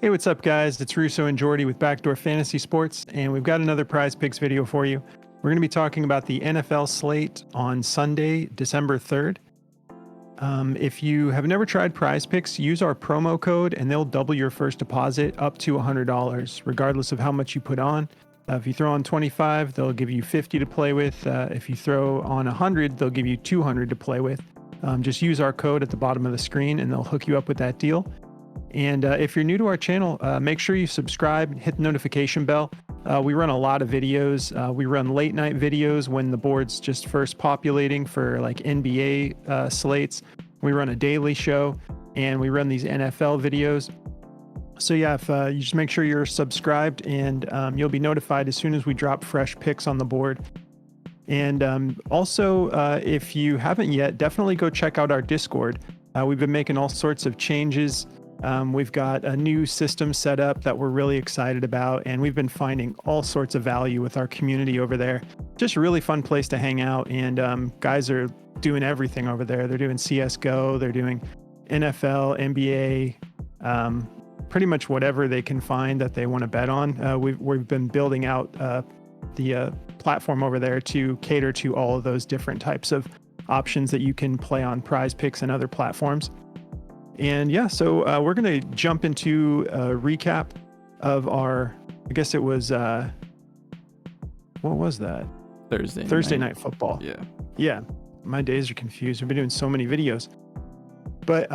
Hey, what's up, guys? It's Russo and Jordy with Backdoor Fantasy Sports, and we've got another Prize Picks video for you. We're going to be talking about the NFL slate on Sunday, December 3rd. If you have never tried Prize Picks, use our promo code and they'll double your first deposit up to $100, regardless of how much you put on. If you throw on 25, they'll give you 50 to play with. If you throw on 100, they'll give you 200 to play with. Just use our code at the bottom of the screen and they'll hook you up with that deal. And if you're new to our channel, make sure you subscribe, hit the notification bell. We run a lot of videos. We run late night videos when the board's just first populating for like NBA slates. We run a daily show and we run these NFL videos. So yeah, if you just make sure you're subscribed and you'll be notified as soon as we drop fresh picks on the board. And also, if you haven't yet, definitely go check out our Discord. We've been making all sorts of changes. We've got a new system set up that we're really excited about, and we've been finding all sorts of value with our community over there. Just a really fun place to hang out, and guys are doing everything over there. They're doing CSGO, they're doing NFL, NBA, pretty much whatever they can find that they want to bet on. We've been building out the platform over there to cater to all of those different types of options that you can play on Prize Picks and other platforms. And yeah, so we're going to jump into a recap of our, I guess it was, what was that? Thursday night football. Yeah. Yeah. My days are confused. We've been doing so many videos. But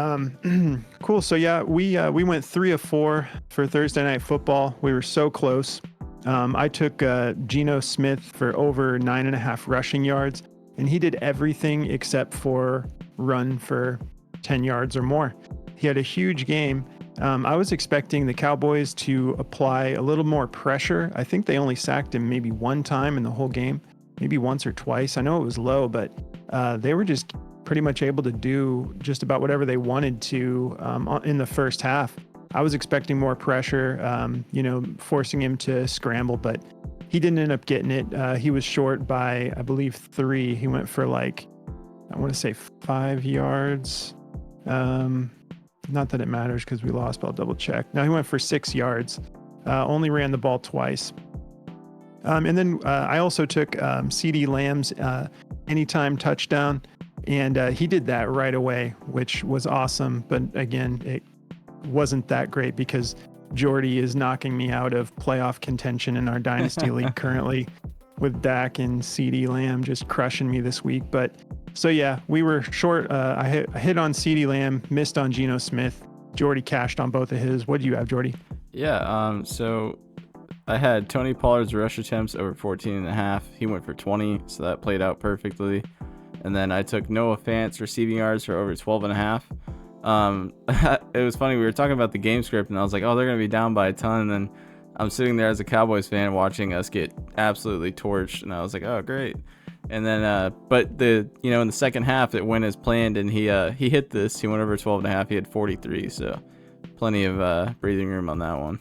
cool. So yeah, we went 3 of 4 for Thursday night football. We were so close. I took Geno Smith for over 9.5 rushing yards, and he did everything except for run for 10 yards or more. He had a huge game. I was expecting the Cowboys to apply a little more pressure. I think they only sacked him maybe one time in the whole game, maybe once or twice. I know it was low, but they were just pretty much able to do just about whatever they wanted to in the first half. I was expecting more pressure, forcing him to scramble, but he didn't end up getting it. He was short by, I believe, 3. He went for like, I want to say 5 yards. Not that it matters because we lost, but I'll double check. No, he went for 6 yards. Only ran the ball twice. And then I also took CD Lamb's anytime touchdown, and he did that right away, which was awesome. But again, it wasn't that great because Jordy is knocking me out of playoff contention in our Dynasty League currently, with Dak and CD Lamb just crushing me this week. But so yeah, we were short. I hit on CD Lamb, missed on Geno Smith. Jordy cashed on both of his. What do you have, Jordy? Yeah. So I had Tony Pollard's rush attempts over 14.5. He went for 20, so that played out perfectly. And then I took Noah Fant's receiving yards for over 12.5. It was funny. We were talking about the game script, and I was like, oh, they're going to be down by a ton. And then I'm sitting there as a Cowboys fan watching us get absolutely torched, and I was like, oh, great. And then, but in the second half, it went as planned, and he hit this. He went over 12.5. He had 43, so plenty of breathing room on that one.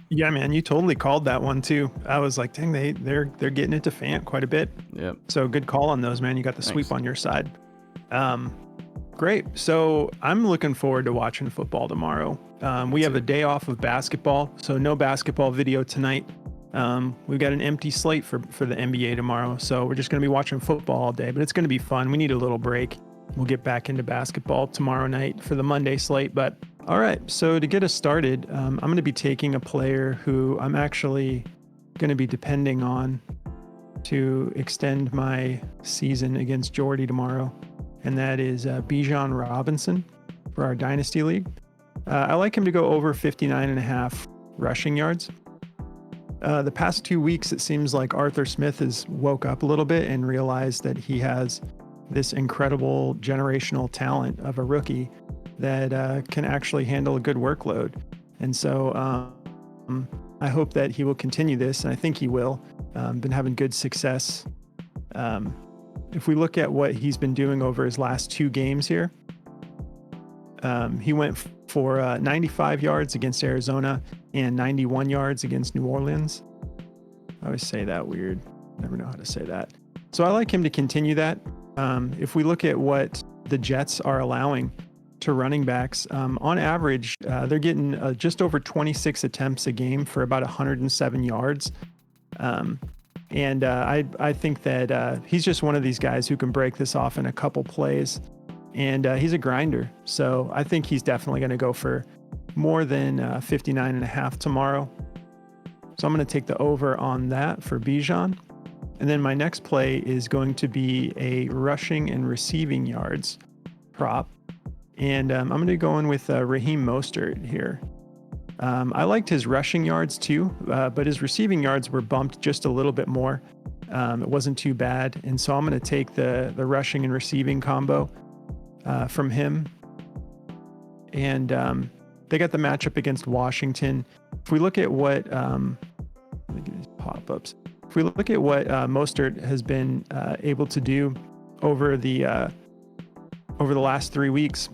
Yeah, man, you totally called that one too. I was like, dang, they're getting it to Fant quite a bit. Yep. So good call on those, man. You got the sweep on your side. Great. So I'm looking forward to watching football tomorrow. We have a day off of basketball, so no basketball video tonight. We've got an empty slate for the NBA tomorrow, so we're just going to be watching football all day, but it's going to be fun. We need a little break. We'll get back into basketball tomorrow night for the Monday slate. But all right, so to get us started, I'm going to be taking a player who I'm actually going to be depending on to extend my season against Jordy tomorrow, and that is Bijan Robinson for our Dynasty League. I like him to go over 59.5 rushing yards. The past 2 weeks, it seems like Arthur Smith has woke up a little bit and realized that he has this incredible generational talent of a rookie that can actually handle a good workload. And so I hope that he will continue this, and I think he will. Been having good success. If we look at what he's been doing over his last 2 games here, he went for 95 yards against Arizona and 91 yards against New Orleans. I always say that weird. Never know how to say that. So I like him to continue that. If we look at what the Jets are allowing to running backs. On average, they're getting just over 26 attempts a game for about 107 yards. I think that he's just one of these guys who can break this off in a couple plays. And he's a grinder. So I think he's definitely going to go for more than 59.5 tomorrow. So I'm going to take the over on that for Bijan. And then my next play is going to be a rushing and receiving yards prop. And I'm going to go in with Raheem Mostert here. I liked his rushing yards too, but his receiving yards were bumped just a little bit more. It wasn't too bad. And so I'm going to take the rushing and receiving combo from him. And they got the matchup against Washington. If we look at what, let me get these pop-ups. If we look at what Mostert has been able to do over the last 3 weeks,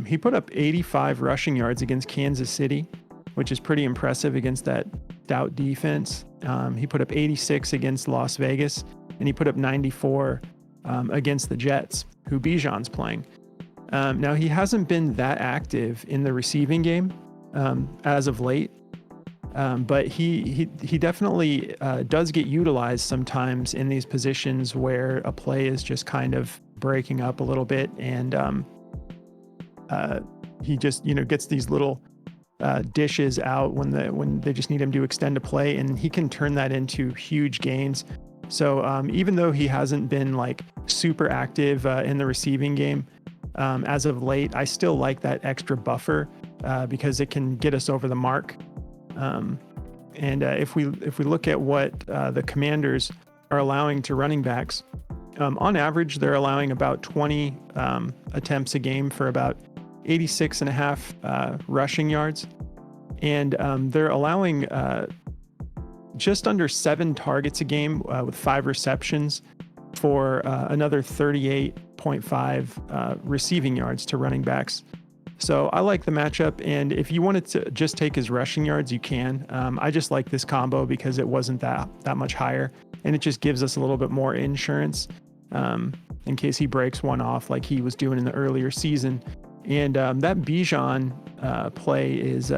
he put up 85 rushing yards against Kansas City, which is pretty impressive against that stout defense. He put up 86 against Las Vegas, and he put up 94 against the Jets, who Bijan's playing. Now, he hasn't been that active in the receiving game as of late, but he definitely does get utilized sometimes in these positions where a play is just kind of breaking up a little bit, and he just gets these little dishes out when they just need him to extend a play, and he can turn that into huge gains. So even though he hasn't been like super active in the receiving game as of late, I still like that extra buffer because it can get us over the mark. And if we look at what the Commanders are allowing to running backs, on average, they're allowing about 20 attempts a game for about 86.5 rushing yards. And they're allowing just under 7 targets a game with 5 receptions for another 38.5 receiving yards to running backs. So I like the matchup, and if you wanted to just take his rushing yards, you can. I just like this combo because it wasn't that much higher, and it just gives us a little bit more insurance in case he breaks one off like he was doing in the earlier season. And that Bijan play is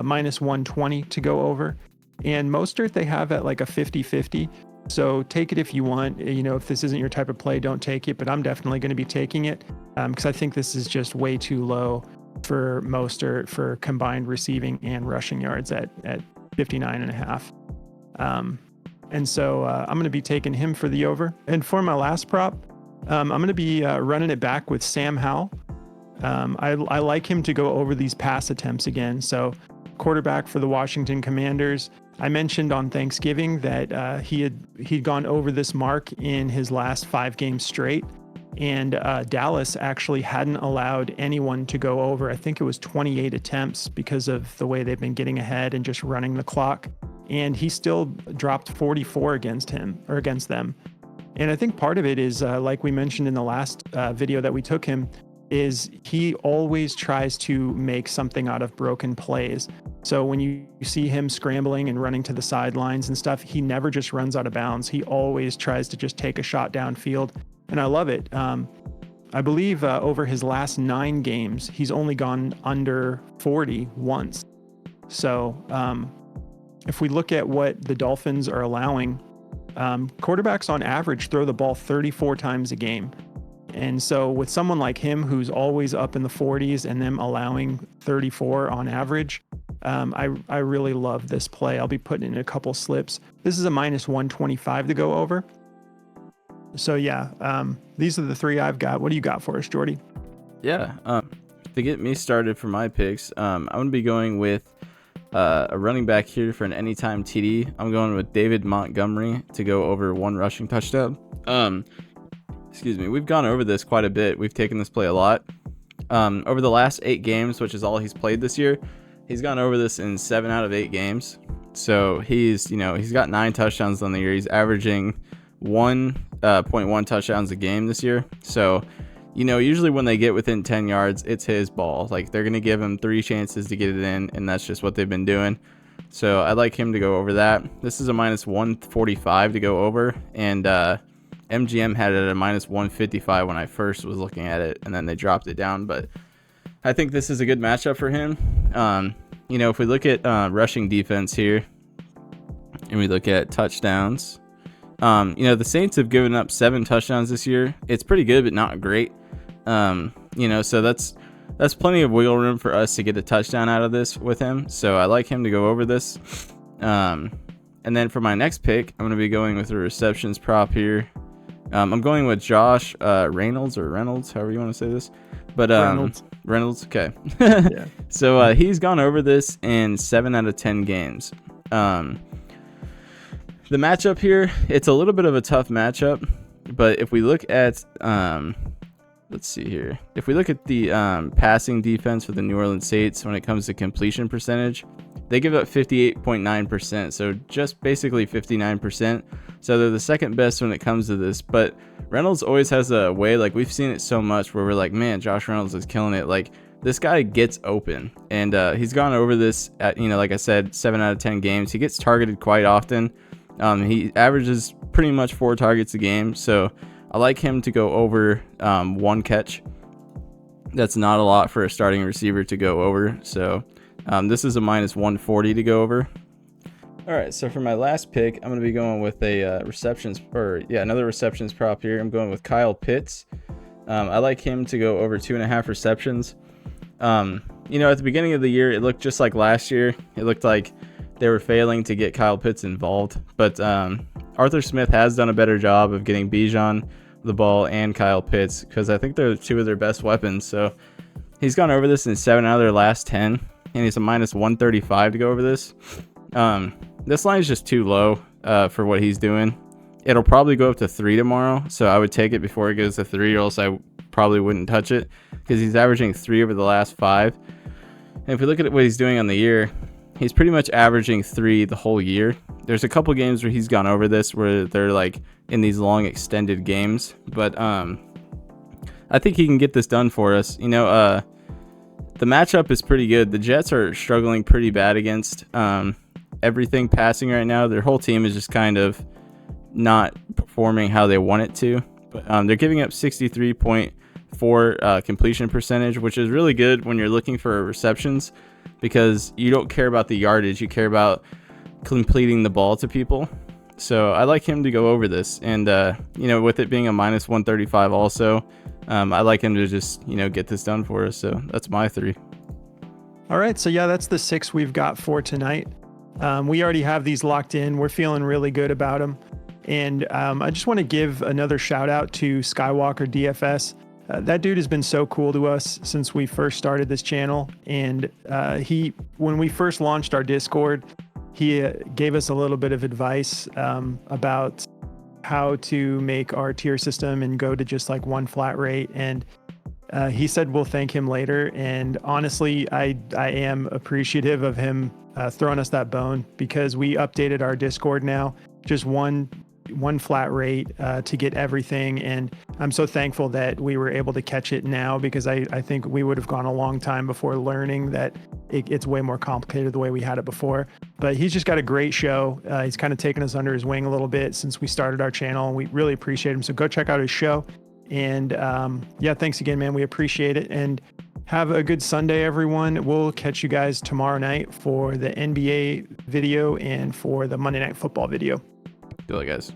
minus 120 to go over. And Mostert they have at like a 50-50. So take it if you want. If this isn't your type of play, don't take it. But I'm definitely going to be taking it because I think this is just way too low for Mostert for combined receiving and rushing yards at 59.5. And so I'm going to be taking him for the over. And for my last prop, I'm going to be running it back with Sam Howell. I like him to go over these pass attempts again. So quarterback for the Washington Commanders. I mentioned on Thanksgiving that he'd gone over this mark in his last 5 games straight, and Dallas actually hadn't allowed anyone to go over. I think it was 28 attempts because of the way they've been getting ahead and just running the clock. And he still dropped 44 against them. And I think part of it is, like we mentioned in the last video that we took him, is he always tries to make something out of broken plays. So when you see him scrambling and running to the sidelines and stuff, he never just runs out of bounds. He always tries to just take a shot downfield. And I love it. I believe over his last 9 games, he's only gone under 40 once. So if we look at what the Dolphins are allowing, quarterbacks on average throw the ball 34 times a game. And so with someone like him who's always up in the 40s and them allowing 34 on average, I really love this play. I'll be putting in a couple slips. This is a minus 125 to go over. So yeah, these are the 3 I've got. What do you got for us, Jordy? Yeah, to get me started for my picks, I'm going to be going with a running back here for an anytime TD. I'm going with David Montgomery to go over 1 rushing touchdown. Excuse me, we've gone over this quite a bit. We've taken this play a lot. Over the last 8 games, which is all he's played this year, he's gone over this in 7 out of 8 games. So he's got 9 touchdowns on the year. He's averaging 1.1 touchdowns a game this year. So, usually when they get within 10 yards, it's his ball. Like, they're going to give him 3 chances to get it in, and that's just what they've been doing. So I'd like him to go over that. This is a minus 145 to go over, and MGM had it at a minus 155 when I first was looking at it, and then they dropped it down. But I think this is a good matchup for him. If we look at rushing defense here and we look at touchdowns, the Saints have given up 7 touchdowns this year. It's pretty good, but not great. So that's plenty of wiggle room for us to get a touchdown out of this with him. So I like him to go over this. And then for my next pick, I'm going to be going with a receptions prop here. I'm going with Josh Reynolds, however you want to say this. But Reynolds, okay. Yeah. So he's gone over this in 7 out of 10 games. The matchup here, it's a little bit of a tough matchup, but if we look at let's see here. If we look at the passing defense for the New Orleans Saints when it comes to completion percentage, they give up 58.9%, so just basically 59%. So they're the second best when it comes to this. But Reynolds always has a way, like we've seen it so much where we're like, man, Josh Reynolds is killing it. Like this guy gets open, and he's gone over this at, like I said, 7 out of 10 games. He gets targeted quite often. He averages pretty much 4 targets a game, so I like him to go over 1 catch. That's not a lot for a starting receiver to go over. So this is a minus 140 to go over. All right, so for my last pick, I'm going to be going with a another receptions prop here. I'm going with Kyle Pitts. I like him to go over 2.5 receptions. At the beginning of the year, it looked just like last year. It looked like they were failing to get Kyle Pitts involved. But Arthur Smith has done a better job of getting Bijan the ball and Kyle Pitts, because I think they're 2 of their best weapons. So he's gone over this in 7 out of their last 10, and he's a minus 135 to go over this. This line is just too low for what he's doing. It'll probably go up to 3 tomorrow, so I would take it before it goes to 3, or else I probably wouldn't touch it, because he's averaging 3 over the last 5. And if we look at what he's doing on the year, he's pretty much averaging 3 the whole year. There's a couple games where he's gone over this where they're like in these long extended games, but I think he can get this done for us. The matchup is pretty good. The Jets are struggling pretty bad against everything passing right now. Their whole team is just kind of not performing how they want it to, but they're giving up 63.4 completion percentage, which is really good when you're looking for receptions, because you don't care about the yardage, you care about completing the ball to people. So I like him to go over this, and with it being a minus 135 also, I like him to just get this done for us. So that's my 3. All right, so yeah, that's the 6 we've got for tonight. We already have these locked in. We're feeling really good about them. And I just want to give another shout out to Skywalker DFS. That dude has been so cool to us since we first started this channel. And when we first launched our Discord, he gave us a little bit of advice about how to make our tier system and go to just like 1 flat rate. And he said we'll thank him later. And honestly, I am appreciative of him throwing us that bone, because we updated our Discord now, just one flat rate to get everything. And I'm so thankful that we were able to catch it now, because I think we would have gone a long time before learning that it's way more complicated the way we had it before. But he's just got a great show. He's kind of taken us under his wing a little bit since we started our channel, and we really appreciate him. So go check out his show. And thanks again, man. We appreciate it. And have a good Sunday, everyone. We'll catch you guys tomorrow night for the NBA video and for the Monday Night Football video. Good luck, guys.